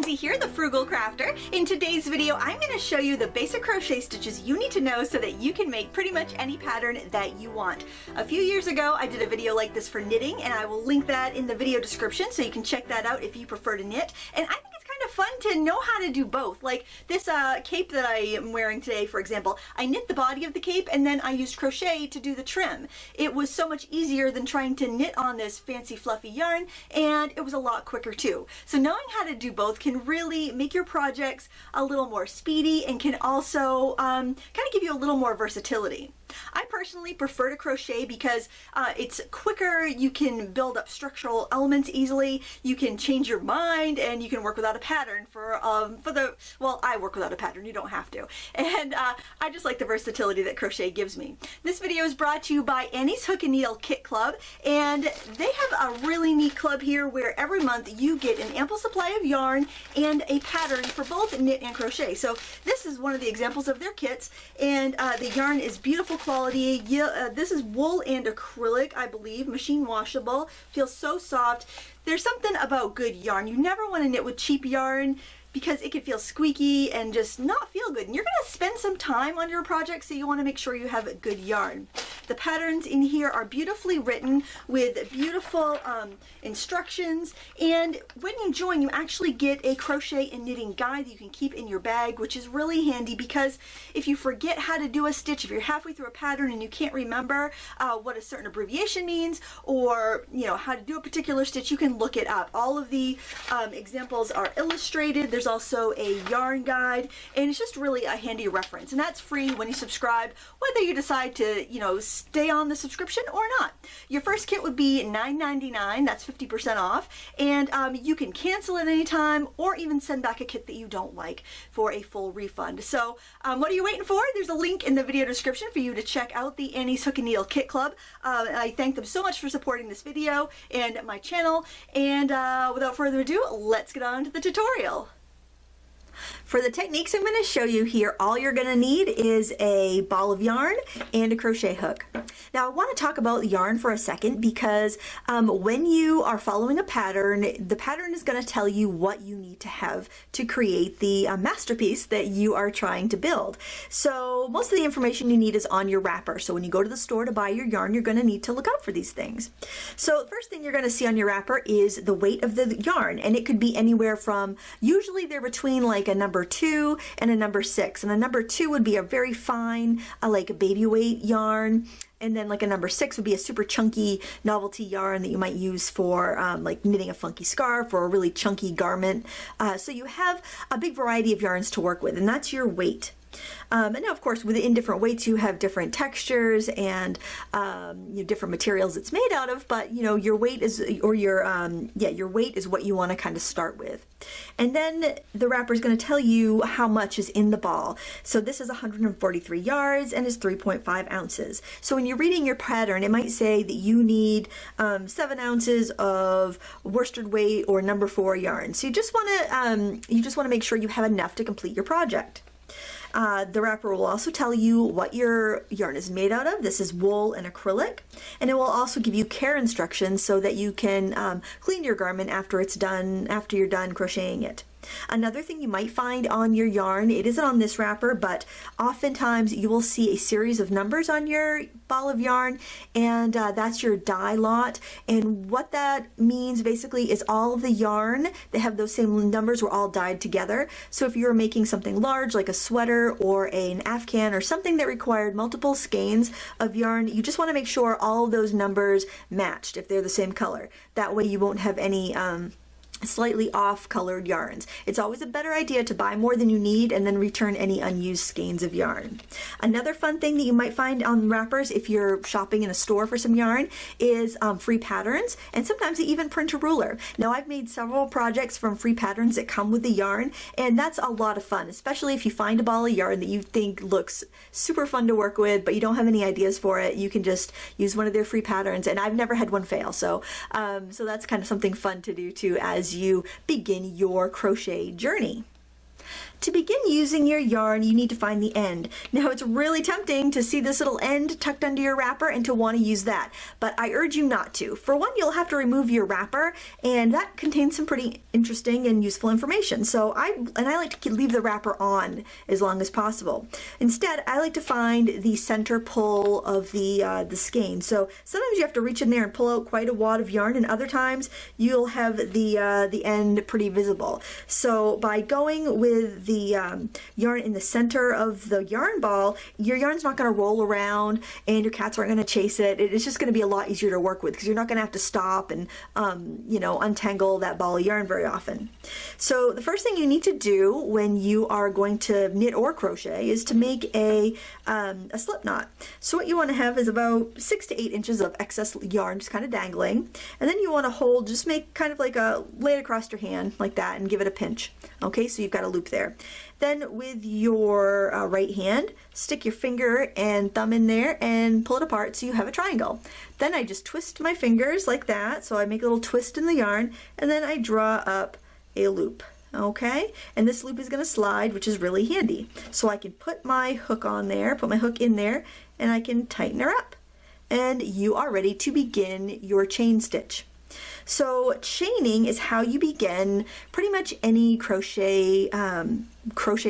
Lindsay here, the Frugal Crafter. In today's video, I'm going to show you the basic crochet stitches you need to know so that you can make pretty much any pattern that you want. A few years ago, I did a video like this for knitting, and I will link that in the video description so you can check that out if you prefer to knit. And I think it's kind of fun to know how to do both. Like this cape that I am wearing today, for example, I knit the body of the cape and then I used crochet to do the trim. It was so much easier than trying to knit on this fancy fluffy yarn, and it was a lot quicker too. So knowing how to do both can really make your projects a little more speedy and can also kind of give you a little more versatility. I personally prefer to crochet because it's quicker, you can build up structural elements easily, you can change your mind, and you can work without a pattern well, I work without a pattern, you don't have to. And I just like the versatility that crochet gives me. This video is brought to you by Annie's Hook and Needle Kit Club, and they have a really neat club here where every month you get an ample supply of yarn and a pattern for both knit and crochet. So this is one of the examples of their kits, and the yarn is beautiful quality. This is wool and acrylic, I believe, machine washable, feels so soft. There's something about good yarn. You never want to knit with cheap yarn because it can feel squeaky and just not feel good. And you're going to spend some time on your project, so you want to make sure you have good yarn. The patterns in here are beautifully written with beautiful instructions, and when you join, you actually get a crochet and knitting guide that you can keep in your bag, which is really handy because if you forget how to do a stitch, if you're halfway through a pattern and you can't remember what a certain abbreviation means, or how to do a particular stitch, you can look it up. All of the examples are illustrated. There's also a yarn guide, and it's just really a handy reference, and that's free when you subscribe, whether you decide to stay on the subscription or not. Your first kit would be $9.99, that's 50% off, and you can cancel at any time or even send back a kit that you don't like for a full refund. So what are you waiting for? There's a link in the video description for you to check out the Annie's Hook and Needle Kit Club. I thank them so much for supporting this video and my channel, and without further ado, let's get on to the tutorial. For the techniques I'm going to show you here, all you're going to need is a ball of yarn and a crochet hook. Now I want to talk about yarn for a second because when you are following a pattern, the pattern is going to tell you what you need to have to create the masterpiece that you are trying to build. So most of the information you need is on your wrapper. So when you go to the store to buy your yarn, you're going to need to look out for these things. So the first thing you're going to see on your wrapper is the weight of the yarn, and it could be anywhere from, usually they're between like a number 2 and a number 6, and a number 2 would be a very fine like a baby weight yarn, and then like a number 6 would be a super chunky novelty yarn that you might use for like knitting a funky scarf or a really chunky garment. So you have a big variety of yarns to work with, and that's your weight. And now, of course, within different weights, you have different textures and different materials it's made out of. But your weight is, or your weight is what you want to kind of start with. And then the wrapper is going to tell you how much is in the ball. So this is 143 yards and is 3.5 ounces. So when you're reading your pattern, it might say that you need 7 ounces of worsted weight or number 4 yarn. So you just want to make sure you have enough to complete your project. The wrapper will also tell you what your yarn is made out of. This is wool and acrylic, and it will also give you care instructions so that you can clean your garment after you're done crocheting it. Another thing you might find on your yarn, it isn't on this wrapper, but oftentimes you will see a series of numbers on your ball of yarn, and that's your dye lot. And what that means basically is all of the yarn that have those same numbers were all dyed together. So if you're making something large like a sweater or an afghan or something that required multiple skeins of yarn, you just want to make sure all of those numbers matched if they're the same color. That way you won't have any slightly off colored yarns. It's always a better idea to buy more than you need and then return any unused skeins of yarn. Another fun thing that you might find on wrappers if you're shopping in a store for some yarn is free patterns, and sometimes they even print a ruler. Now I've made several projects from free patterns that come with the yarn, and that's a lot of fun, especially if you find a ball of yarn that you think looks super fun to work with but you don't have any ideas for it. You can just use one of their free patterns, and I've never had one fail, so that's kind of something fun to do too as you begin your crochet journey. To begin using your yarn, you need to find the end. Now it's really tempting to see this little end tucked under your wrapper and to want to use that, but I urge you not to. For one, you'll have to remove your wrapper, and that contains some pretty interesting and useful information. So I like to leave the wrapper on as long as possible. Instead, I like to find the center pull of the skein. So sometimes you have to reach in there and pull out quite a wad of yarn, and other times you'll have the end pretty visible. So by going with the yarn in the center of the yarn ball, your yarn's not going to roll around and your cats aren't going to chase it. It's just going to be a lot easier to work with because you're not going to have to stop and you know, untangle that ball of yarn very often. So the first thing you need to do when you are going to knit or crochet is to make a slip knot. So what you want to have is about 6 to 8 inches of excess yarn just kind of dangling, and then you want to hold, just make kind of like lay it across your hand like that and give it a pinch. Okay, so you've got a loop there. Then with your right hand, stick your finger and thumb in there and pull it apart so you have a triangle. Then I just twist my fingers like that, so I make a little twist in the yarn, and then I draw up a loop. Okay, and this loop is going to slide, which is really handy. So I can put my hook on there, put my hook in there, and I can tighten her up. And you are ready to begin your chain stitch. So chaining is how you begin pretty much any crochet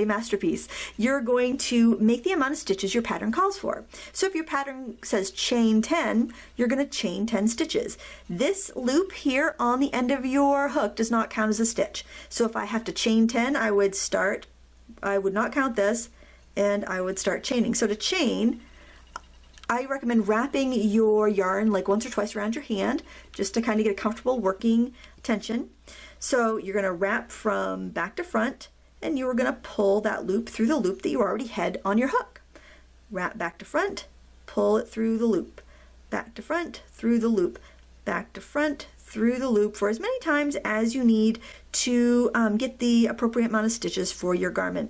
masterpiece. You're going to make the amount of stitches your pattern calls for. So if your pattern says chain 10, you're going to chain 10 stitches. This loop here on the end of your hook does not count as a stitch. So if I have to chain 10, I would not count this, and I would start chaining. So to chain, I recommend wrapping your yarn like once or twice around your hand just to kind of get a comfortable working tension. So you're going to wrap from back to front, and you're going to pull that loop through the loop that you already had on your hook. Wrap back to front, pull it through the loop, back to front, through the loop, back to front, through the loop for as many times as you need to get the appropriate amount of stitches for your garment.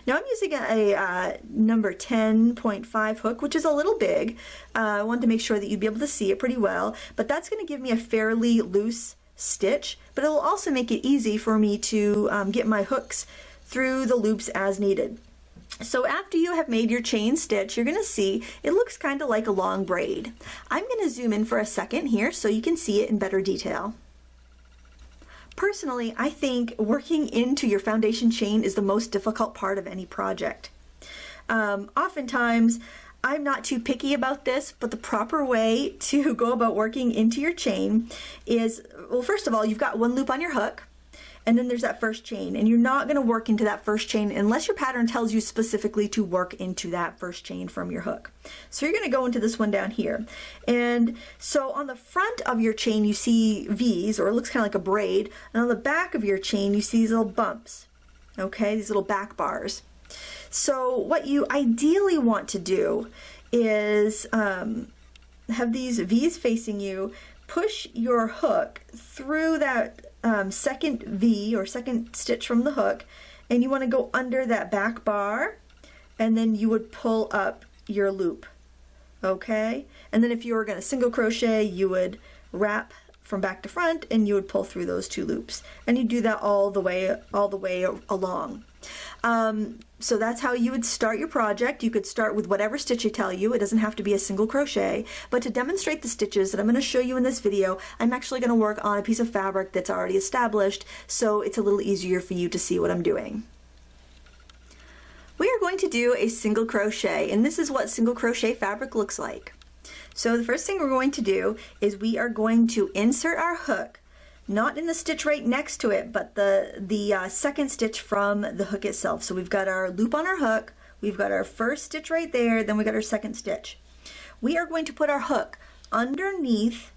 Now I'm using a number 10.5 hook, which is a little big. I wanted to make sure that you'd be able to see it pretty well, but that's going to give me a fairly loose stitch, but it will also make it easy for me to get my hooks through the loops as needed. So after you have made your chain stitch, you're going to see it looks kind of like a long braid. I'm going to zoom in for a second here so you can see it in better detail. Personally, I think working into your foundation chain is the most difficult part of any project. Oftentimes, I'm not too picky about this, but the proper way to go about working into your chain is, well, first of all, you've got one loop on your hook, and then there's that first chain, and you're not going to work into that first chain unless your pattern tells you specifically to work into that first chain from your hook. So you're going to go into this one down here, and so on the front of your chain you see V's, or it looks kind of like a braid, and on the back of your chain you see these little bumps, okay, these little back bars. So what you ideally want to do is have these V's facing you, push your hook through that second V or second stitch from the hook, and you want to go under that back bar, and then you would pull up your loop. Okay, and then if you were going to single crochet, you would wrap from back to front and you would pull through those 2 loops, and you do that all the way along. So that's how you would start your project. You could start with whatever stitch I tell you. It doesn't have to be a single crochet, but to demonstrate the stitches that I'm going to show you in this video, I'm actually going to work on a piece of fabric that's already established, so it's a little easier for you to see what I'm doing. We are going to do a single crochet, and this is what single crochet fabric looks like. So the first thing we're going to do is we are going to insert our hook, not in the stitch right next to it, but the second stitch from the hook itself. So we've got our loop on our hook, we've got our first stitch right there, then we got our second stitch. We are going to put our hook underneath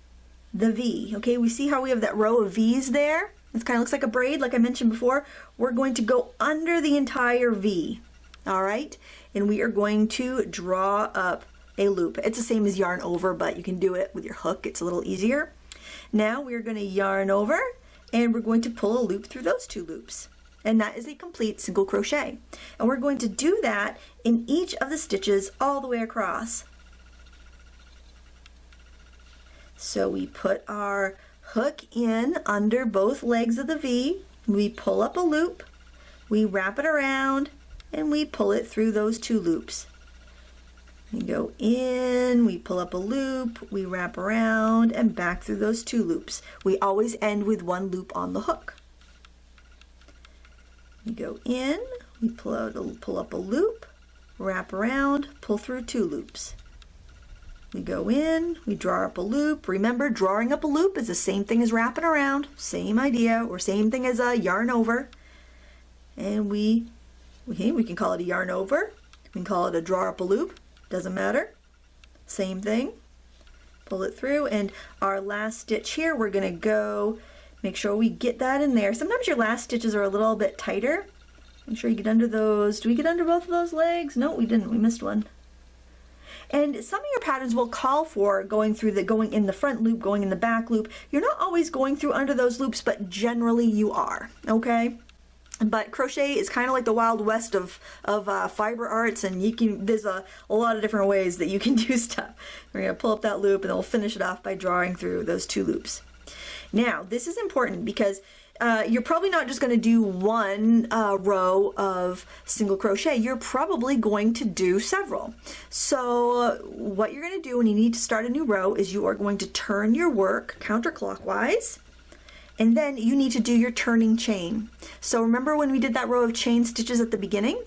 the V. Okay, we see how we have that row of V's there? It kind of looks like a braid, like I mentioned before. We're going to go under the entire V, all right? And we are going to draw up a loop. It's the same as yarn over, but you can do it with your hook. It's a little easier. Now we're going to yarn over, and we're going to pull a loop through those 2 loops. And that is a complete single crochet. And we're going to do that in each of the stitches all the way across. So we put our hook in under both legs of the V, we pull up a loop, we wrap it around, and we pull it through those 2 loops. We go in, we pull up a loop, we wrap around, and back through those 2 loops. We always end with 1 loop on the hook. We go in, we pull up a loop, wrap around, pull through 2 loops. We go in, we draw up a loop. Remember, drawing up a loop is the same thing as wrapping around, same idea, or same thing as a yarn over. And we can call it a yarn over, we can call it a draw up a loop, doesn't matter, same thing. Pull it through, and our last stitch here, we're gonna go, make sure we get that in there. Sometimes your last stitches are a little bit tighter. Make sure you get under those. Do we get under both of those legs? No, we didn't, we missed one. And some of your patterns will call for going in the front loop, going in the back loop. You're not always going through under those loops, but generally you are, okay? But crochet is kind of like the Wild West of fiber arts, and there's a lot of different ways that you can do stuff. We're going to pull up that loop, and then we'll finish it off by drawing through those 2 loops. Now, this is important because you're probably not just going to do 1 row of single crochet. You're probably going to do several. So what you're going to do when you need to start a new row is you are going to turn your work counterclockwise, and then you need to do your turning chain. So remember when we did that row of chain stitches at the beginning?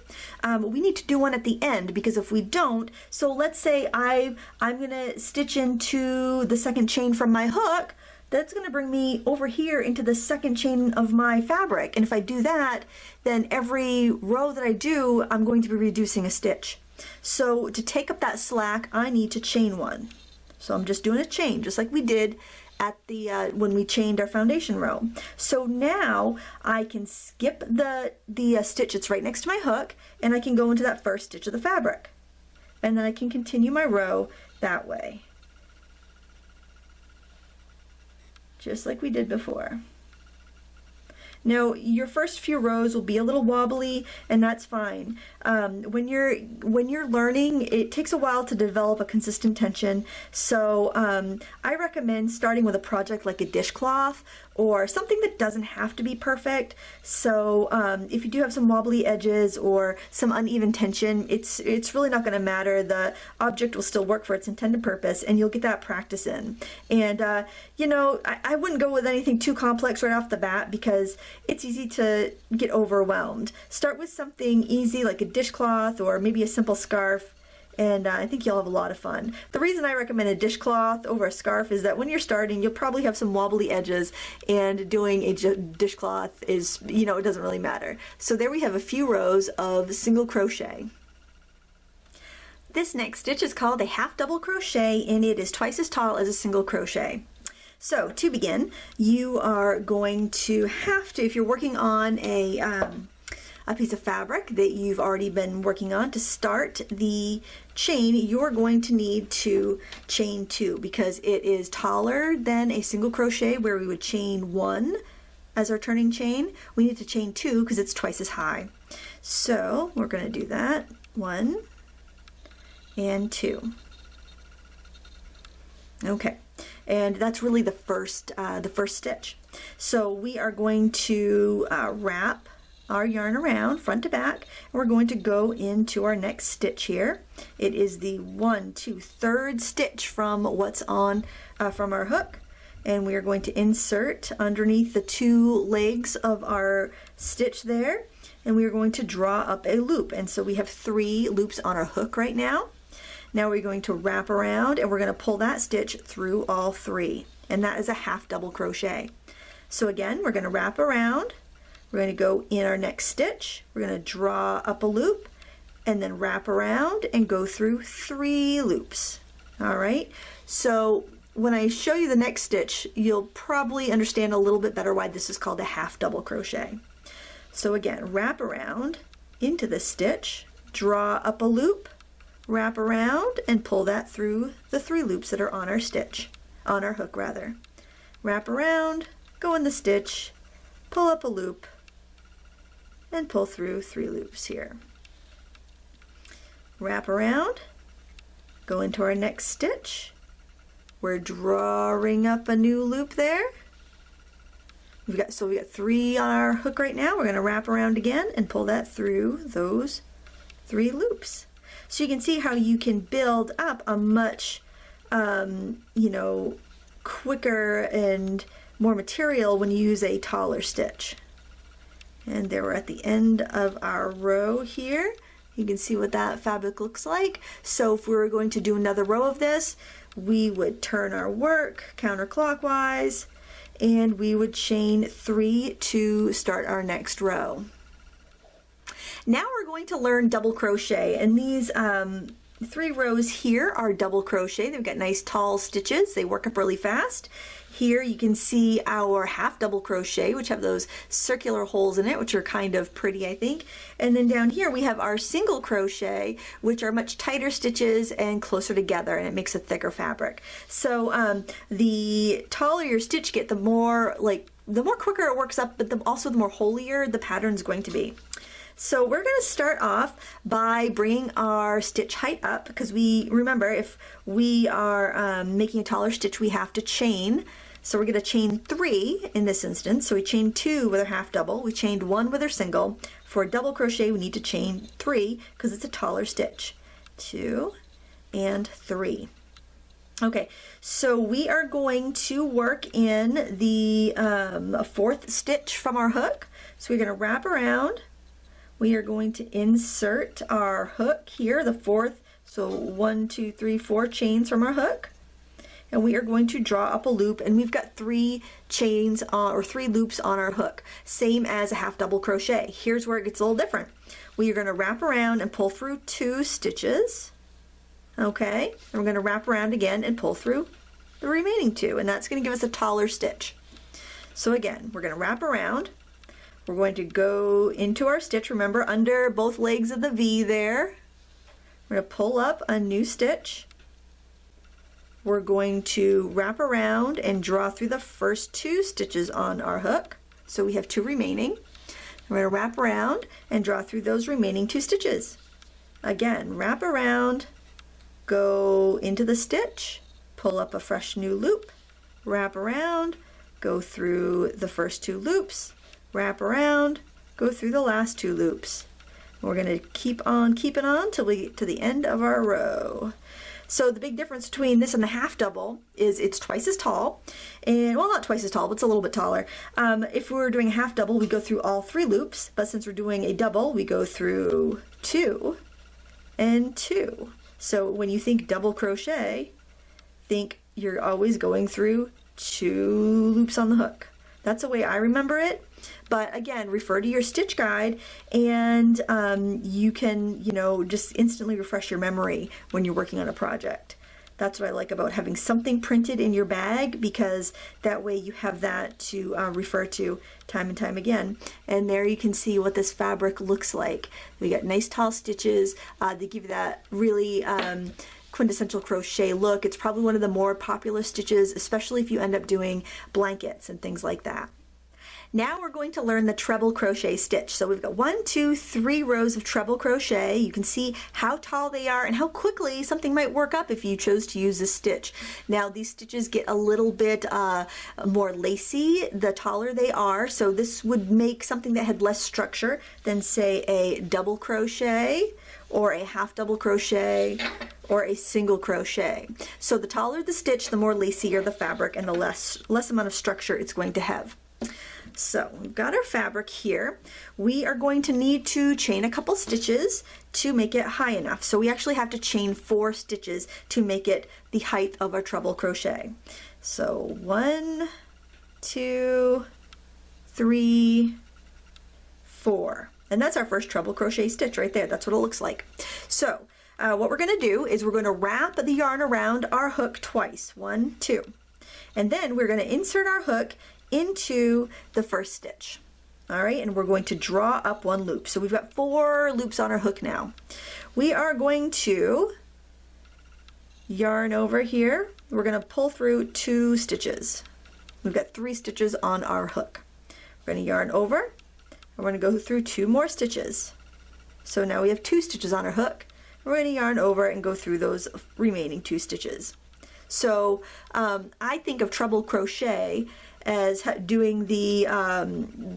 We need to do one at the end, because if we don't, so let's say I'm going to stitch into the 2nd chain from my hook. That's going to bring me over here into the 2nd chain of my fabric. And if I do that, then every row that I do, I'm going to be reducing a stitch. So to take up that slack, I need to chain 1. So I'm just doing a chain, just like we did at the when we chained our foundation row. So now I can skip the stitch that's right next to my hook, and I can go into that 1st stitch of the fabric. And then I can continue my row that way, just like we did before. Now, your first few rows will be a little wobbly, and that's fine. When you're learning, it takes a while to develop a consistent tension. So I recommend starting with a project like a dishcloth or something that doesn't have to be perfect. So if you do have some wobbly edges or some uneven tension, it's really not going to matter. The object will still work for its intended purpose, and you'll get that practice in. And you know, I wouldn't go with anything too complex right off the bat, because it's easy to get overwhelmed. Start with something easy like a dishcloth or maybe a simple scarf, and I think you'll have a lot of fun. The reason I recommend a dishcloth over a scarf is that when you're starting, you'll probably have some wobbly edges, and doing a dishcloth is, you know, it doesn't really matter. So there we have a few rows of single crochet. This next stitch is called a half double crochet, and it is twice as tall as a single crochet. So to begin, you are going to have to, if you're working on a piece of fabric that you've already been working on, to start the chain, you're going to need to chain 2, because it is taller than a single crochet where we would chain 1 as our turning chain. We need to chain 2 because it's twice as high. So we're going to do that, 1 and 2. Okay. And that's really the first stitch. So we are going to wrap our yarn around front to back, and we're going to go into our next stitch here. It is the 1, 2, 3rd stitch from what's on from our hook, and we are going to insert underneath the 2 legs of our stitch there, and we are going to draw up a loop. And so we have 3 loops on our hook right now. Now we're going to wrap around, and we're going to pull that stitch through all 3, and that is a half double crochet. So again, we're going to wrap around, we're going to go in our next stitch, we're going to draw up a loop, and then wrap around and go through 3 loops. Alright, so when I show you the next stitch, you'll probably understand a little bit better why this is called a half double crochet. So again, wrap around into the stitch, draw up a loop, wrap around, and pull that through the 3 loops that are on our stitch, on our hook rather. Wrap around, go in the stitch, pull up a loop, and pull through 3 loops here. Wrap around, go into our next stitch. We're drawing up a new loop there. we got 3 on our hook right now. We're going to wrap around again and pull that through those 3 loops. So you can see how you can build up a much, you know, quicker and more material when you use a taller stitch. And there we're at the end of our row here. You can see what that fabric looks like. So if we were going to do another row of this, we would turn our work counterclockwise and we would chain 3 to start our next row. Now we're going to learn double crochet, and these 3 rows here are double crochet. They've got nice tall stitches. They work up really fast. Here you can see our half double crochet, which have those circular holes in it, which are kind of pretty, I think. And then down here we have our single crochet, which are much tighter stitches and closer together, and it makes a thicker fabric. So the taller your stitch get, the more quicker it works up, but also the more holier the pattern is going to be. So we're going to start off by bringing our stitch height up, because remember, if we are making a taller stitch, we have to chain. So we're going to chain 3 in this instance. So we chained 2 with our half double, we chained 1 with our single. For a double crochet we need to chain 3 because it's a taller stitch. 2 and 3. Okay, so we are going to work in the 4th stitch from our hook. So we're going to wrap around. We are going to insert our hook here, the 4th, so 1, 2, 3, 4 chains from our hook. And we are going to draw up a loop, and we've got 3 chains or 3 loops on our hook, same as a half double crochet. Here's where it gets a little different. We are going to wrap around and pull through 2 stitches. Okay, and we're going to wrap around again and pull through the remaining 2, and that's going to give us a taller stitch. So again, we're going to wrap around. We're going to go into our stitch, remember, under both legs of the V there. We're going to pull up a new stitch. We're going to wrap around and draw through the first 2 stitches on our hook. So we have 2 remaining. We're going to wrap around and draw through those remaining 2 stitches. Again, wrap around, go into the stitch, pull up a fresh new loop, wrap around, go through the first 2 loops, wrap around, go through the last 2 loops. We're going to keep on keeping on till we get to the end of our row. So the big difference between this and the half double is it's twice as tall, and well, not twice as tall, but it's a little bit taller. If we were doing a half double, we go through all 3 loops, but since we're doing a double, we go through 2 and 2. So when you think double crochet, think you're always going through 2 loops on the hook. That's the way I remember it. But again, refer to your stitch guide, and you can, just instantly refresh your memory when you're working on a project. That's what I like about having something printed in your bag, because that way you have that to refer to time and time again. And there you can see what this fabric looks like. We got nice tall stitches. They give you that really quintessential crochet look. It's probably one of the more popular stitches, especially if you end up doing blankets and things like that. Now we're going to learn the treble crochet stitch. So we've got 1, 2, 3 rows of treble crochet. You can see how tall they are and how quickly something might work up if you chose to use this stitch. Now these stitches get a little bit more lacy the taller they are, so this would make something that had less structure than, say, a double crochet or a half double crochet or a single crochet. So the taller the stitch, the more lacier the fabric and the less amount of structure it's going to have. So we've got our fabric here. We are going to need to chain a couple stitches to make it high enough. So we actually have to chain 4 stitches to make it the height of our treble crochet. So 1, 2, 3, 4. And that's our first treble crochet stitch right there. That's what it looks like. So what we're going to do is we're going to wrap the yarn around our hook twice. 1, 2. And then we're going to insert our hook into the first stitch. All right, and we're going to draw up 1 loop. So we've got 4 loops on our hook now. We are going to yarn over here. We're going to pull through 2 stitches. We've got 3 stitches on our hook. We're going to yarn over, and we're going to go through 2 more stitches. So now we have 2 stitches on our hook. We're going to yarn over and go through those remaining 2 stitches. So I think of treble crochet as doing the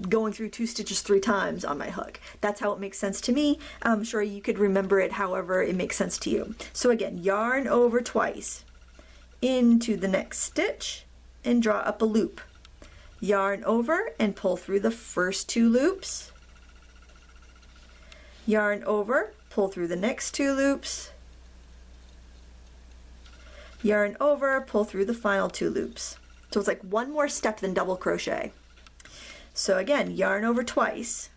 going through 2 stitches 3 times on my hook. That's how it makes sense to me. I'm sure you could remember it however it makes sense to you. So again, yarn over twice into the next stitch and draw up a loop. Yarn over and pull through the first 2 loops. Yarn over, pull through the next 2 loops. Yarn over, pull through the final 2 loops. So it's like one more step than double crochet. So again, yarn over twice.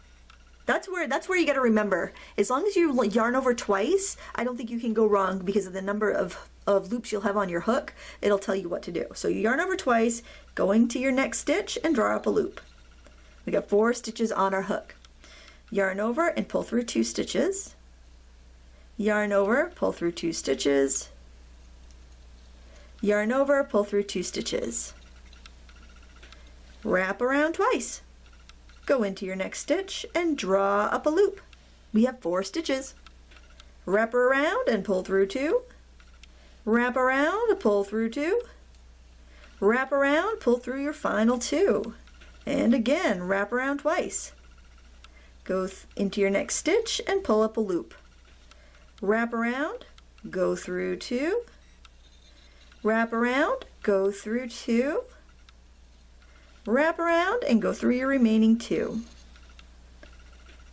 That's where you got to remember. As long as you yarn over twice, I don't think you can go wrong because of the number of loops you'll have on your hook. It'll tell you what to do. So you yarn over twice, go into your next stitch and draw up a loop. We got 4 stitches on our hook. Yarn over and pull through 2 stitches. Yarn over, pull through 2 stitches. Yarn over, pull through 2 stitches. Wrap around twice. Go into your next stitch and draw up a loop. We have 4 stitches. Wrap around and pull through 2. Wrap around, pull through 2. Wrap around, pull through your final 2. And again, wrap around twice. Go into your next stitch and pull up a loop. Wrap around, go through 2. Wrap around, go through 2. Wrap around and go through your remaining 2.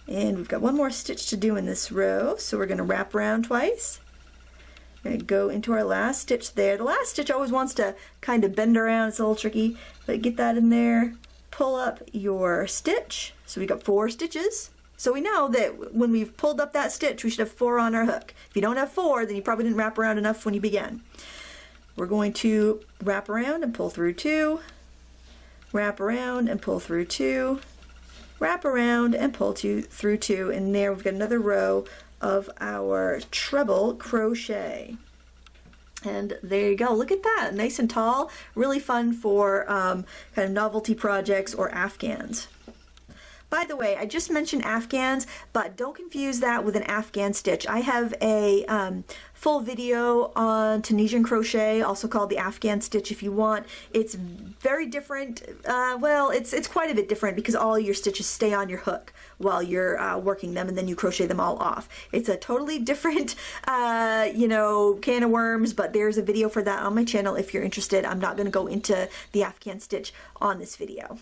And we've got one more stitch to do in this row, so we're going to wrap around twice. We're going to go into our last stitch there. The last stitch always wants to kind of bend around. It's a little tricky, but get that in there. Pull up your stitch. So we got 4 stitches. So we know that when we've pulled up that stitch, we should have 4 on our hook. If you don't have 4, then you probably didn't wrap around enough when you began. We're going to wrap around and pull through 2. Wrap around and pull through 2. Wrap around and pull through 2. And there we've got another row of our treble crochet. And there you go. Look at that. Nice and tall. Really fun for kind of novelty projects or Afghans. By the way, I just mentioned Afghans, but don't confuse that with an Afghan stitch. I have a full video on Tunisian crochet, also called the Afghan stitch if you want. It's very different. Well, it's quite a bit different because all your stitches stay on your hook while you're working them, and then you crochet them all off. It's a totally different, you know, can of worms, but there's a video for that on my channel if you're interested. I'm not going to go into the Afghan stitch on this video.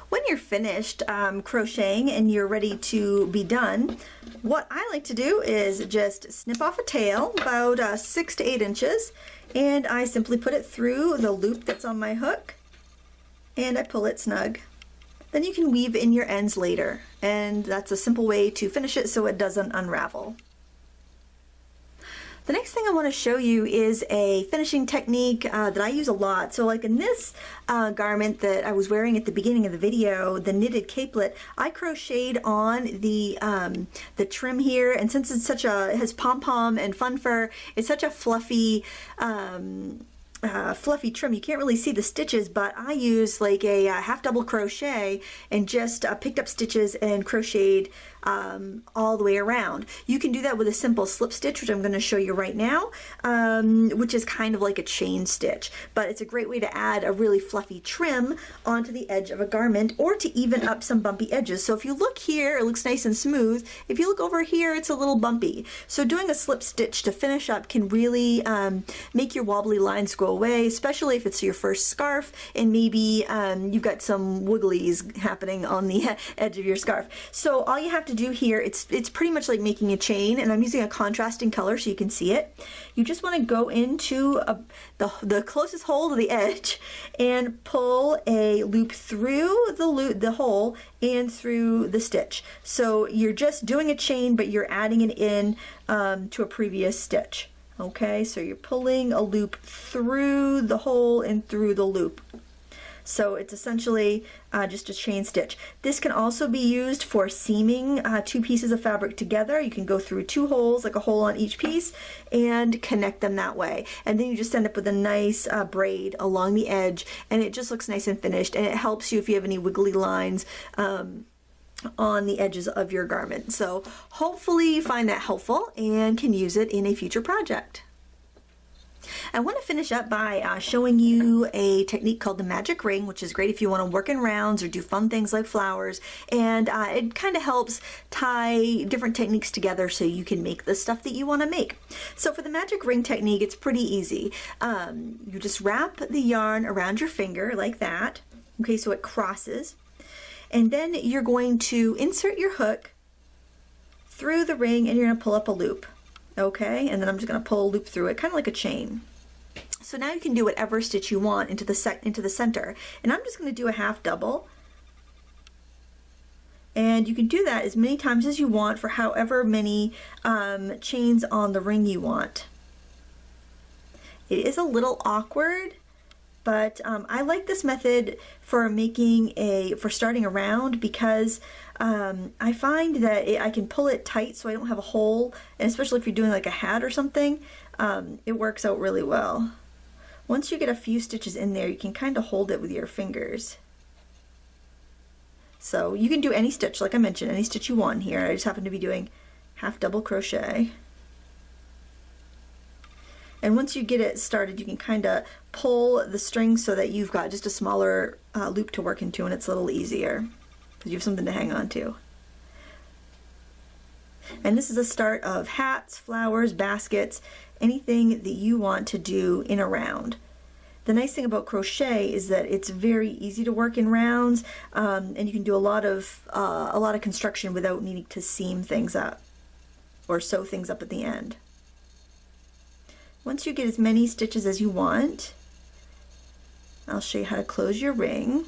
When you're finished crocheting and you're ready to be done, what I like to do is just snip off a tail about 6 to 8 inches, and I simply put it through the loop that's on my hook and I pull it snug. Then you can weave in your ends later, and that's a simple way to finish it so it doesn't unravel. The next thing I want to show you is a finishing technique that I use a lot. So like in this garment that I was wearing at the beginning of the video, the knitted capelet, I crocheted on the trim here, and since it's such a, it has pom-pom and fun fur, it's such a fluffy fluffy trim. You can't really see the stitches, but I used like a half double crochet and just picked up stitches and crocheted all the way around. You can do that with a simple slip stitch, which I'm going to show you right now, which is kind of like a chain stitch, but it's a great way to add a really fluffy trim onto the edge of a garment or to even up some bumpy edges. So if you look here, it looks nice and smooth. If you look over here, it's a little bumpy. So doing a slip stitch to finish up can really make your wobbly lines go away, especially if it's your first scarf and maybe you've got some wigglies happening on the edge of your scarf. So all you have to do here, it's pretty much like making a chain, and I'm using a contrasting color so you can see it. You just want to go into the closest hole to the edge and pull a loop through the hole and through the stitch. So you're just doing a chain, but you're adding it in to a previous stitch. Okay, so you're pulling a loop through the hole and through the loop. So it's essentially just a chain stitch. This can also be used for seaming 2 pieces of fabric together. You can go through 2 holes, like a hole on each piece, and connect them that way. And then you just end up with a nice braid along the edge, and it just looks nice and finished, and it helps you if you have any wiggly lines on the edges of your garment. So hopefully you find that helpful and can use it in a future project. I want to finish up by showing you a technique called the magic ring, which is great if you want to work in rounds or do fun things like flowers, and it kind of helps tie different techniques together so you can make the stuff that you want to make. So for the magic ring technique, it's pretty easy. You just wrap the yarn around your finger like that, okay, so it crosses, and then you're going to insert your hook through the ring and you're going to pull up a loop. Okay, and then I'm just going to pull a loop through it, kind of like a chain. So now you can do whatever stitch you want into the center, and I'm just going to do a half double, and you can do that as many times as you want for however many chains on the ring you want. It is a little awkward, but I like this method for starting a round because I find that I can pull it tight so I don't have a hole, and especially if you're doing like a hat or something, it works out really well. Once you get a few stitches in there, you can kind of hold it with your fingers. So you can do any stitch, like I mentioned, any stitch you want here. I just happen to be doing half double crochet. And once you get it started, you can kind of pull the string so that you've got just a smaller loop to work into, and it's a little easier because you have something to hang on to. And this is a start of hats, flowers, baskets, anything that you want to do in a round. The nice thing about crochet is that it's very easy to work in rounds, and you can do a lot of construction without needing to seam things up or sew things up at the end. Once you get as many stitches as you want, I'll show you how to close your ring.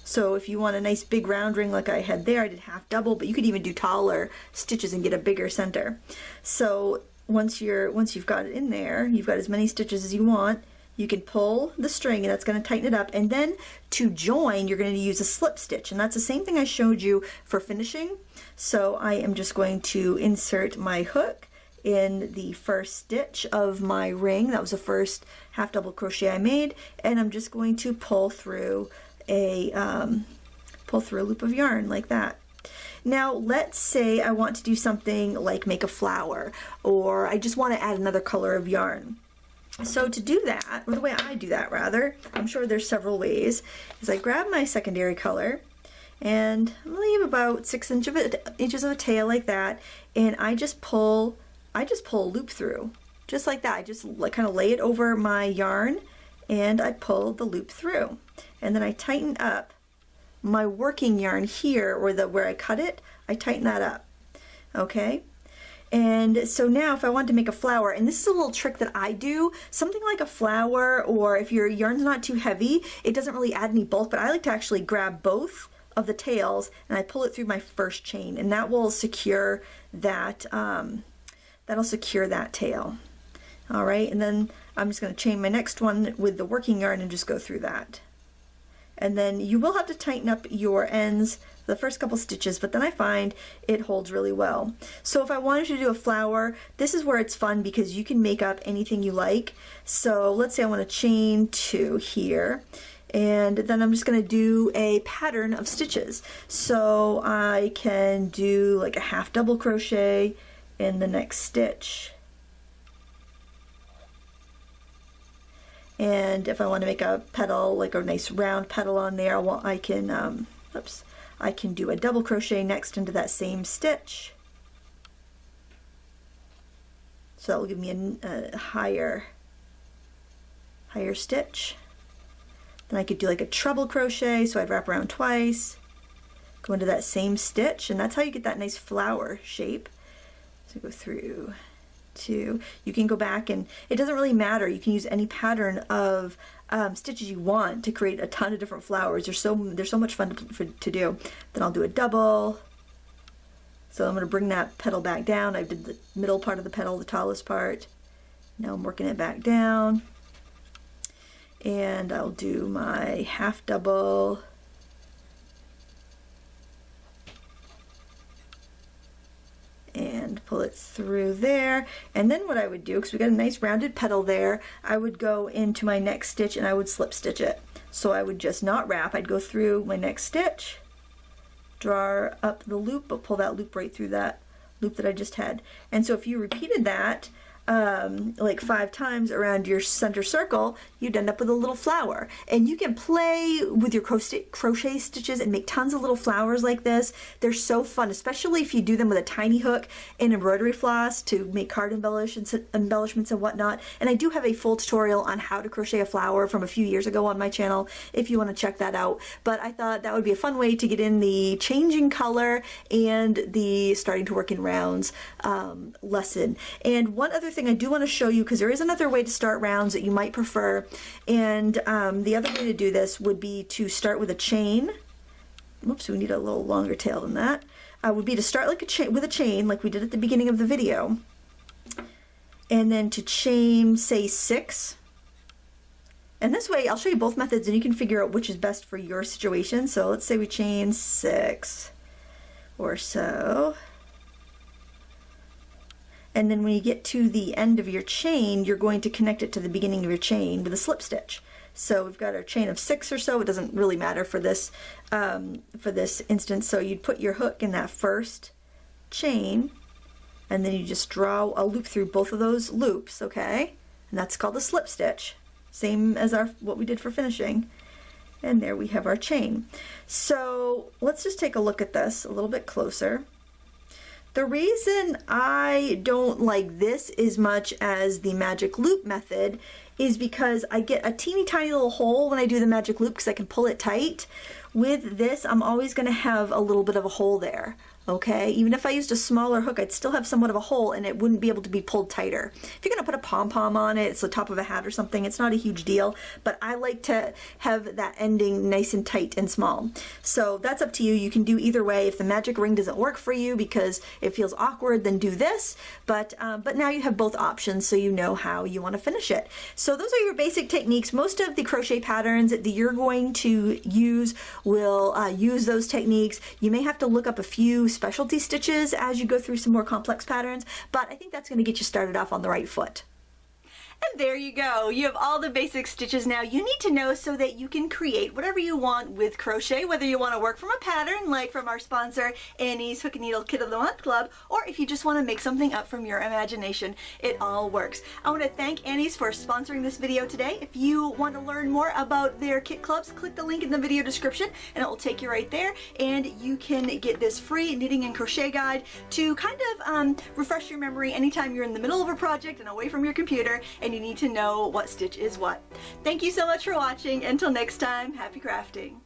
So if you want a nice big round ring like I had there, I did half double, but you could even do taller stitches and get a bigger center. So once you've got it in there, you've got as many stitches as you want, you can pull the string and that's going to tighten it up, and then to join you're going to use a slip stitch, and that's the same thing I showed you for finishing. So I am just going to insert my hook in the first stitch of my ring. That was the first half double crochet I made, and I'm just going to pull through a loop of yarn like that. Now let's say I want to do something like make a flower, or I just want to add another color of yarn. So to do that, or the way I do that rather, I'm sure there's several ways, is I grab my secondary color and leave about 6 inches of a tail like that, and I just pull a loop through, just like that. I just kind of lay it over my yarn and I pull the loop through, and then I tighten up my working yarn here, or where I cut it, I tighten that up. Okay, and so now if I want to make a flower, and this is a little trick that I do, something like a flower, or if your yarn's not too heavy, it doesn't really add any bulk, but I like to actually grab both of the tails and I pull it through my first chain, and that will secure that tail. All right, and then I'm just going to chain my next one with the working yarn and just go through that. And then you will have to tighten up your ends the first couple stitches, but then I find it holds really well. So if I wanted to do a flower, this is where it's fun because you can make up anything you like. So let's say I want to chain 2 here, and then I'm just going to do a pattern of stitches. So I can do like a half double crochet in the next stitch. And if I want to make a petal, like a nice round petal on there, I can do a double crochet next into that same stitch. So that will give me a higher stitch. Then I could do like a treble crochet, so I'd wrap around twice, go into that same stitch, and that's how you get that nice flower shape. So go through 2. You can go back, and it doesn't really matter. You can use any pattern of stitches you want to create a ton of different flowers. They're so much fun to do. Then I'll do a double. So I'm going to bring that petal back down. I did the middle part of the petal, the tallest part. Now I'm working it back down. And I'll do my half double. And pull it through there, and then what I would do, because we got a nice rounded petal there, I would go into my next stitch and I would slip stitch it. So I would just not wrap, I'd go through my next stitch, draw up the loop, but pull that loop right through that loop that I just had. And so if you repeated that like 5 times around your center circle, you'd end up with a little flower. And you can play with your crochet stitches and make tons of little flowers like this. They're so fun, especially if you do them with a tiny hook and embroidery floss to make card embellishments and whatnot. And I do have a full tutorial on how to crochet a flower from a few years ago on my channel if you want to check that out. But I thought that would be a fun way to get in the changing color and the starting to work in rounds lesson. And one other thing I do want to show you, because there is another way to start rounds that you might prefer, and the other way to do this would be to start with a chain. Whoops, we need a little longer tail than that. Would be to start like with a chain like we did at the beginning of the video, and then to chain, say, 6. And this way I'll show you both methods and you can figure out which is best for your situation. So let's say we chain 6 or so. And then when you get to the end of your chain, you're going to connect it to the beginning of your chain with a slip stitch. So we've got our chain of 6 or so. It doesn't really matter for this instance. So you'd put your hook in that first chain, and then you just draw a loop through both of those loops, okay? And that's called a slip stitch. Same as what we did for finishing. And there we have our chain. So let's just take a look at this a little bit closer. The reason I don't like this as much as the magic loop method is because I get a teeny tiny little hole when I do the magic loop because I can pull it tight. With this, I'm always going to have a little bit of a hole there. Okay, even if I used a smaller hook, I'd still have somewhat of a hole and it wouldn't be able to be pulled tighter. If you're going to put a pom-pom on it, it's the top of a hat or something, it's not a huge deal, but I like to have that ending nice and tight and small. So that's up to you. You can do either way. If the magic ring doesn't work for you because it feels awkward, then do this, but now you have both options so you know how you want to finish it. So those are your basic techniques. Most of the crochet patterns that you're going to use will use those techniques. You may have to look up a few specialty stitches as you go through some more complex patterns, but I think that's going to get you started off on the right foot. And there you go. You have all the basic stitches now you need to know so that you can create whatever you want with crochet, whether you want to work from a pattern like from our sponsor Annie's Hook and Needle Kit of the Month Club, or if you just want to make something up from your imagination, it all works. I want to thank Annie's for sponsoring this video today. If you want to learn more about their kit clubs, click the link in the video description and it will take you right there, and you can get this free knitting and crochet guide to kind of refresh your memory anytime you're in the middle of a project and away from your computer and you need to know what stitch is what. Thank you so much for watching. Until next time, happy crafting.